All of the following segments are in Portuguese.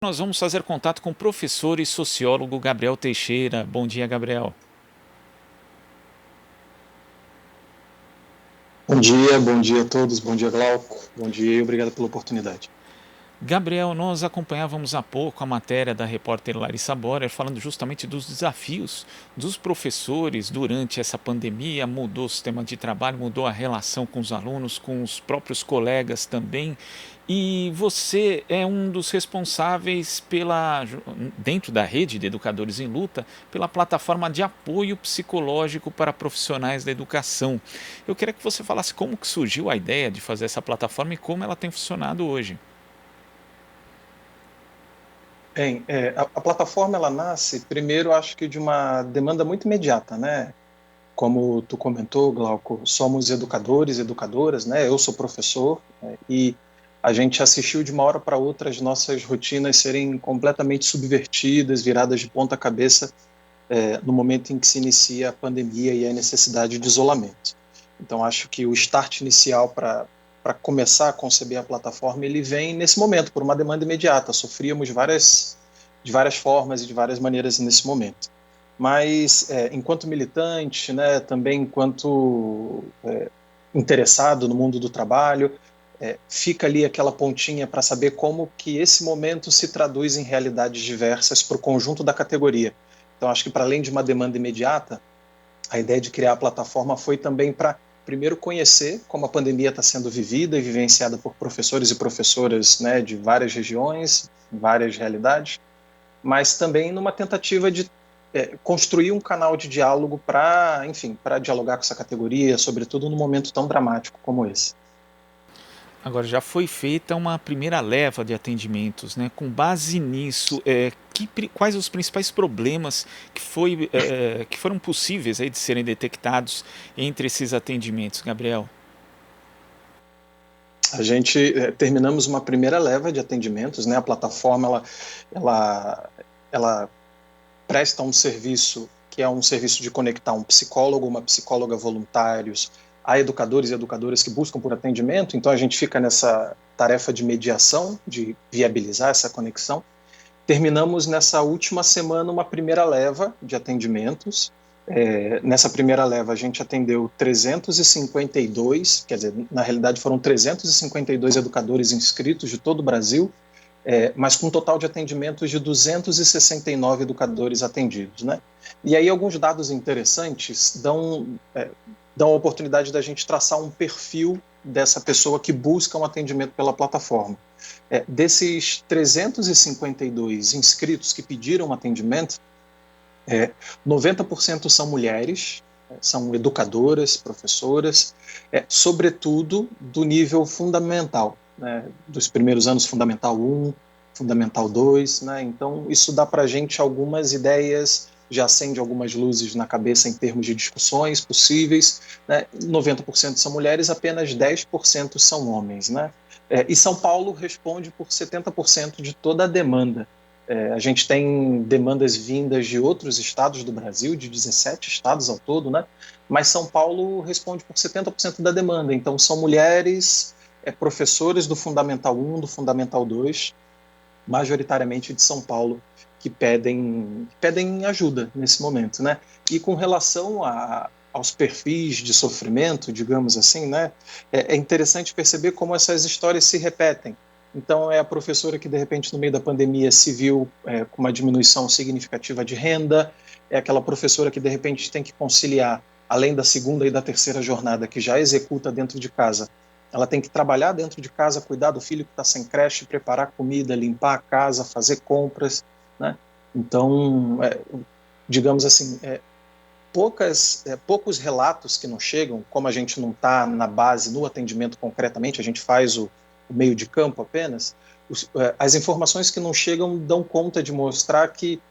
Nós vamos fazer contato com o professor e sociólogo Gabriel Teixeira. Bom dia, Gabriel. Bom dia a todos, bom dia Glauco, bom dia e obrigado pela oportunidade. Gabriel, nós acompanhávamos há pouco a matéria da repórter Larissa Borer falando justamente dos desafios dos professores durante essa pandemia. Mudou o sistema de trabalho, mudou a relação com os alunos, com os próprios colegas também. E você é um dos responsáveis dentro da rede de educadores em luta, pela plataforma de apoio psicológico para profissionais da educação. Eu queria que você falasse como que surgiu a ideia de fazer essa plataforma e como ela tem funcionado hoje. Bem, a plataforma ela nasce primeiro, acho que de uma demanda muito imediata, né? Como tu comentou, Glauco, somos educadores, educadoras, né? Eu sou professor, e a gente assistiu de uma hora para outra as nossas rotinas serem completamente subvertidas, viradas de ponta cabeça, no momento em que se inicia a pandemia e a necessidade de isolamento. Então, acho que o start inicial para começar a conceber a plataforma, ele vem nesse momento, por uma demanda imediata. Sofríamos de várias formas e de várias maneiras nesse momento. Mas, enquanto militante, né, também enquanto interessado no mundo do trabalho, fica ali aquela pontinha para saber como que esse momento se traduz em realidades diversas para o conjunto da categoria. Então, acho que para além de uma demanda imediata, a ideia de criar a plataforma foi também para, primeiro, conhecer como a pandemia está sendo vivida e vivenciada por professores e professoras, né, de várias regiões, várias realidades, mas também numa tentativa de construir um canal de diálogo para, enfim, para dialogar com essa categoria, sobretudo num momento tão dramático como esse. Agora, já foi feita uma primeira leva de atendimentos, né? Com base nisso, quais os principais problemas que foram possíveis aí de serem detectados entre esses atendimentos, Gabriel? A gente terminamos uma primeira leva de atendimentos, né? A plataforma ela, ela presta um serviço que é um serviço de conectar um psicólogo, uma psicóloga voluntários, a educadores e educadoras que buscam por atendimento. Então a gente fica nessa tarefa de mediação, de viabilizar essa conexão. Terminamos nessa última semana uma primeira leva de atendimentos. Nessa primeira leva a gente atendeu 352, quer dizer, na realidade foram 352 educadores inscritos de todo o Brasil, mas com um total de atendimentos de 269 educadores atendidos, né? E aí alguns dados interessantes dão a oportunidade da gente traçar um perfil dessa pessoa que busca um atendimento pela plataforma. Desses 352 inscritos que pediram atendimento, 90% são mulheres, são educadoras, professoras, sobretudo do nível fundamental, né, dos primeiros anos Fundamental 1, Fundamental 2. Né, então, isso dá para a gente algumas ideias, já acende algumas luzes na cabeça em termos de discussões possíveis. Né, 90% são mulheres, apenas 10% são homens. Né, e São Paulo responde por 70% de toda a demanda. A gente tem demandas vindas de outros estados do Brasil, de 17 estados ao todo, né? Mas São Paulo responde por 70% da demanda. Então, são mulheres, professores do Fundamental 1, do Fundamental 2, majoritariamente de São Paulo, que pedem ajuda nesse momento, né? E com relação aos perfis de sofrimento, digamos assim, né? É interessante perceber como essas histórias se repetem. Então, é a professora que, de repente, no meio da pandemia se viu com uma diminuição significativa de renda, é aquela professora que, de repente, tem que conciliar, além da segunda e da terceira jornada que já executa dentro de casa, ela tem que trabalhar dentro de casa, cuidar do filho que está sem creche, preparar comida, limpar a casa, fazer compras, né? Então, digamos assim, poucos relatos que não chegam, como a gente não está na base, no atendimento concretamente, a gente faz o meio de campo apenas, as informações que não chegam dão conta de mostrar que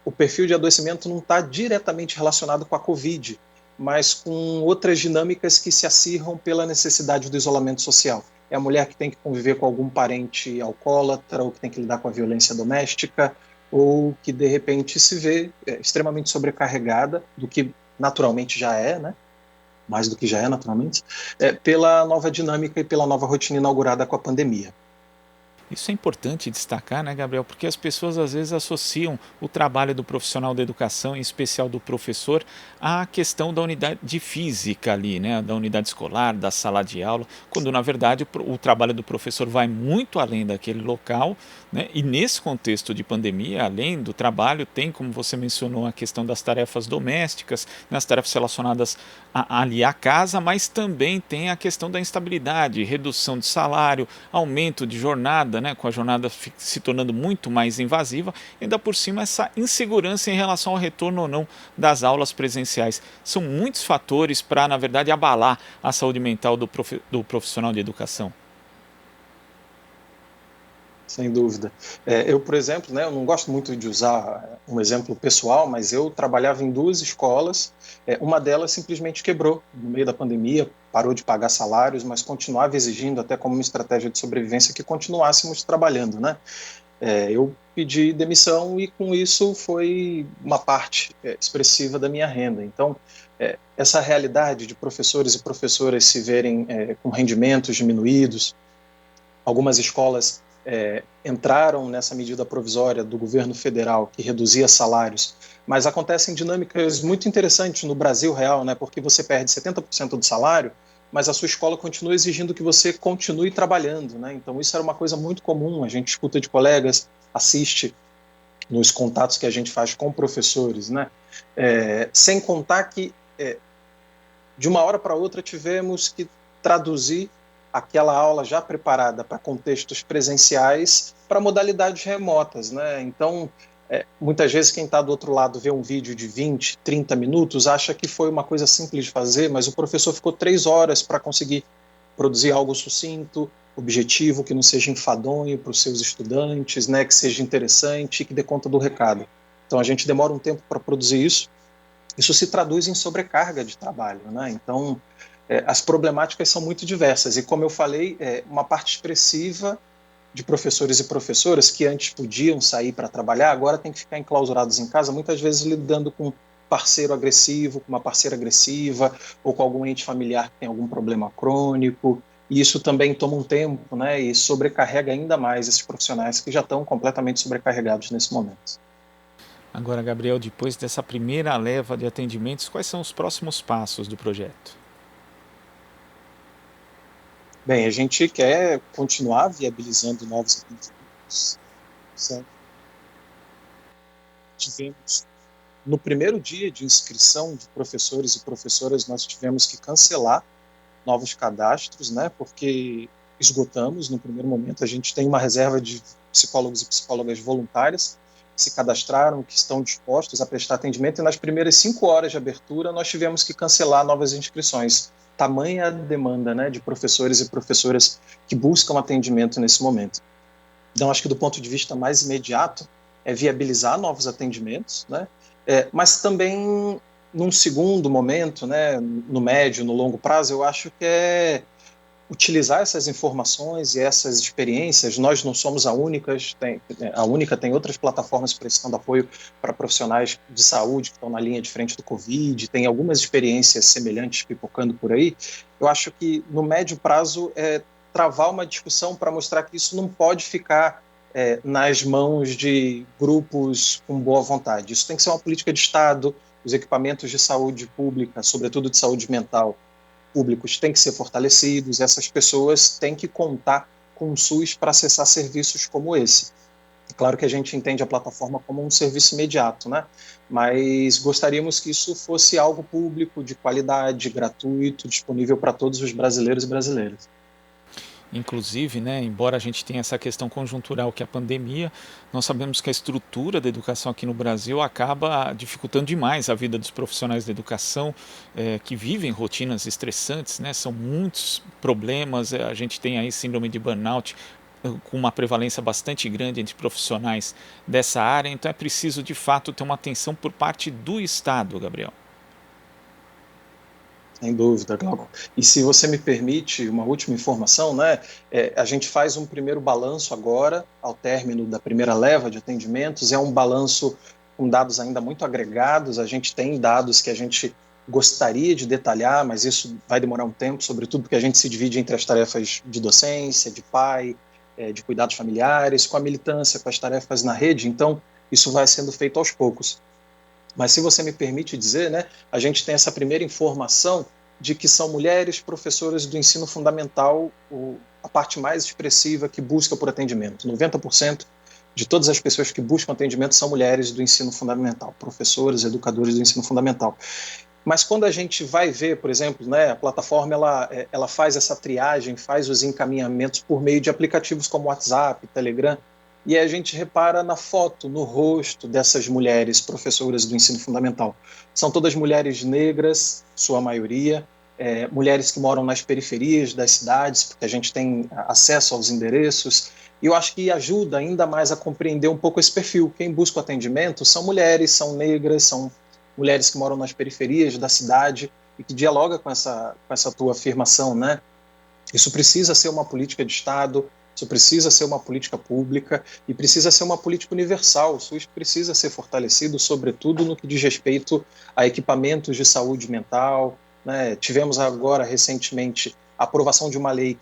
o perfil de adoecimento não está diretamente relacionado com a Covid, mas com outras dinâmicas que se acirram pela necessidade do isolamento social. É a mulher que tem que conviver com algum parente alcoólatra, ou que tem que lidar com a violência doméstica, ou que de repente se vê extremamente sobrecarregada, do que naturalmente já é, né? Mais do que já é naturalmente, pela nova dinâmica e pela nova rotina inaugurada com a pandemia. Isso é importante destacar, né, Gabriel? Porque as pessoas às vezes associam o trabalho do profissional da educação, em especial do professor, à questão da unidade física ali, né, da unidade escolar, da sala de aula, quando na verdade o trabalho do professor vai muito além daquele local, né? E nesse contexto de pandemia, além do trabalho, tem, como você mencionou, a questão das tarefas domésticas, né, as tarefas relacionadas ali à casa, mas também tem a questão da instabilidade, redução de salário, aumento de jornada, né, com a jornada se tornando muito mais invasiva, e ainda por cima essa insegurança em relação ao retorno ou não das aulas presenciais. São muitos fatores para, na verdade, abalar a saúde mental do profissional de educação. Sem dúvida. Eu, por exemplo, né, eu não gosto muito de usar um exemplo pessoal, mas eu trabalhava em duas escolas, uma delas simplesmente quebrou no meio da pandemia, parou de pagar salários, mas continuava exigindo, até como uma estratégia de sobrevivência, que continuássemos trabalhando, né? Eu pedi demissão e com isso foi uma parte expressiva da minha renda. Então, essa realidade de professores e professoras se verem com rendimentos diminuídos, algumas escolas entraram nessa medida provisória do governo federal que reduzia salários, mas acontecem dinâmicas muito interessantes no Brasil real, né? Porque você perde 70% do salário, mas a sua escola continua exigindo que você continue trabalhando, né? Então isso era uma coisa muito comum, a gente escuta de colegas, assiste nos contatos que a gente faz com professores, né? Sem contar que de uma hora para outra tivemos que traduzir aquela aula já preparada para contextos presenciais para modalidades remotas, né? Então, muitas vezes quem está do outro lado vê um vídeo de 20, 30 minutos, acha que foi uma coisa simples de fazer, mas o professor ficou 3 horas para conseguir produzir algo sucinto, objetivo, que não seja enfadonho para os seus estudantes, né? Que seja interessante e que dê conta do recado. Então, a gente demora um tempo para produzir isso. Isso se traduz em sobrecarga de trabalho, né? Então, as problemáticas são muito diversas e, como eu falei, uma parte expressiva de professores e professoras que antes podiam sair para trabalhar, agora tem que ficar enclausurados em casa, muitas vezes lidando com um parceiro agressivo, com uma parceira agressiva, ou com algum ente familiar que tem algum problema crônico, e isso também toma um tempo, né? E sobrecarrega ainda mais esses profissionais que já estão completamente sobrecarregados nesse momento. Agora, Gabriel, depois dessa primeira leva de atendimentos, quais são os próximos passos do projeto? Bem, a gente quer continuar viabilizando novos atendimentos. Tivemos, no primeiro dia de inscrição de professores e professoras, nós tivemos que cancelar novos cadastros, né, porque esgotamos no primeiro momento. A gente tem uma reserva de psicólogos e psicólogas voluntárias que se cadastraram, que estão dispostos a prestar atendimento, e nas primeiras 5 horas de abertura nós tivemos que cancelar novas inscrições. Tamanha a demanda, né, de professores e professoras que buscam atendimento nesse momento. Então, acho que do ponto de vista mais imediato, é viabilizar novos atendimentos, né, mas também, num segundo momento, né, no médio, no longo prazo, eu acho que é utilizar essas informações e essas experiências. Nós não somos a única, tem outras plataformas prestando apoio para profissionais de saúde que estão na linha de frente do Covid, tem algumas experiências semelhantes pipocando por aí. Eu acho que no médio prazo travar uma discussão para mostrar que isso não pode ficar nas mãos de grupos com boa vontade. Isso tem que ser uma política de Estado, os equipamentos de saúde pública, sobretudo de saúde mental, públicos têm que ser fortalecidos, essas pessoas têm que contar com o SUS para acessar serviços como esse. É claro que a gente entende a plataforma como um serviço imediato, né? Mas gostaríamos que isso fosse algo público, de qualidade, gratuito, disponível para todos os brasileiros e brasileiras. Inclusive, né, embora a gente tenha essa questão conjuntural que é a pandemia, nós sabemos que a estrutura da educação aqui no Brasil acaba dificultando demais a vida dos profissionais da educação, que vivem rotinas estressantes, né, são muitos problemas, a gente tem aí síndrome de burnout com uma prevalência bastante grande entre profissionais dessa área, então é preciso de fato ter uma atenção por parte do Estado, Gabriel. Sem dúvida, Glauco. E se você me permite uma última informação, né? A gente faz um primeiro balanço agora, ao término da primeira leva de atendimentos. É um balanço com dados ainda muito agregados. A gente tem dados que a gente gostaria de detalhar, mas isso vai demorar um tempo, sobretudo porque a gente se divide entre as tarefas de docência, de pai, de cuidados familiares, com a militância, com as tarefas na rede. Então, isso vai sendo feito aos poucos. Mas se você me permite dizer, né, a gente tem essa primeira informação de que são mulheres professoras do ensino fundamental a parte mais expressiva que busca por atendimento. 90% de todas as pessoas que buscam atendimento são mulheres do ensino fundamental, professores, educadores do ensino fundamental. Mas quando a gente vai ver, por exemplo, né, a plataforma ela faz essa triagem, faz os encaminhamentos por meio de aplicativos como WhatsApp, Telegram, e a gente repara na foto, no rosto dessas mulheres professoras do ensino fundamental. São todas mulheres negras, sua maioria, mulheres que moram nas periferias das cidades, porque a gente tem acesso aos endereços, e eu acho que ajuda ainda mais a compreender um pouco esse perfil. Quem busca o atendimento são mulheres, são negras, são mulheres que moram nas periferias da cidade, e que dialoga com essa tua afirmação, né? Isso precisa ser uma política de Estado, isso precisa ser uma política pública e precisa ser uma política universal. O SUS precisa ser fortalecido, sobretudo no que diz respeito a equipamentos de saúde mental, né? Tivemos agora, recentemente, a aprovação de uma lei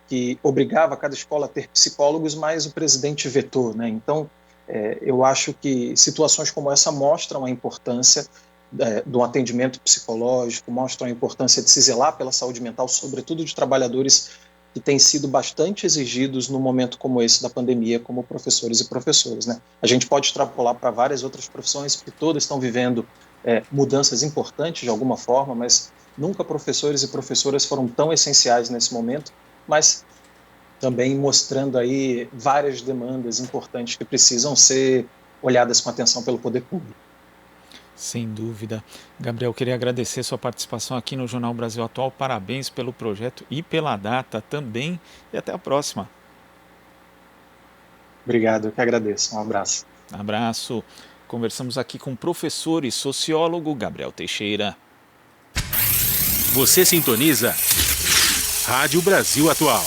que obrigava cada escola a ter psicólogos, mas o presidente vetou, né? Então, eu acho que situações como essa mostram a importância do atendimento psicológico, mostram a importância de se zelar pela saúde mental, sobretudo de trabalhadores que têm sido bastante exigidos no momento como esse da pandemia, como professores e professoras, né? A gente pode extrapolar para várias outras profissões, porque todas estão vivendo mudanças importantes de alguma forma, mas nunca professores e professoras foram tão essenciais nesse momento, mas também mostrando aí várias demandas importantes que precisam ser olhadas com atenção pelo poder público. Sem dúvida. Gabriel, queria agradecer sua participação aqui no Jornal Brasil Atual. Parabéns pelo projeto e pela data também. E até a próxima. Obrigado, eu que agradeço. Um abraço. Abraço. Conversamos aqui com o professor e sociólogo Gabriel Teixeira. Você sintoniza Rádio Brasil Atual.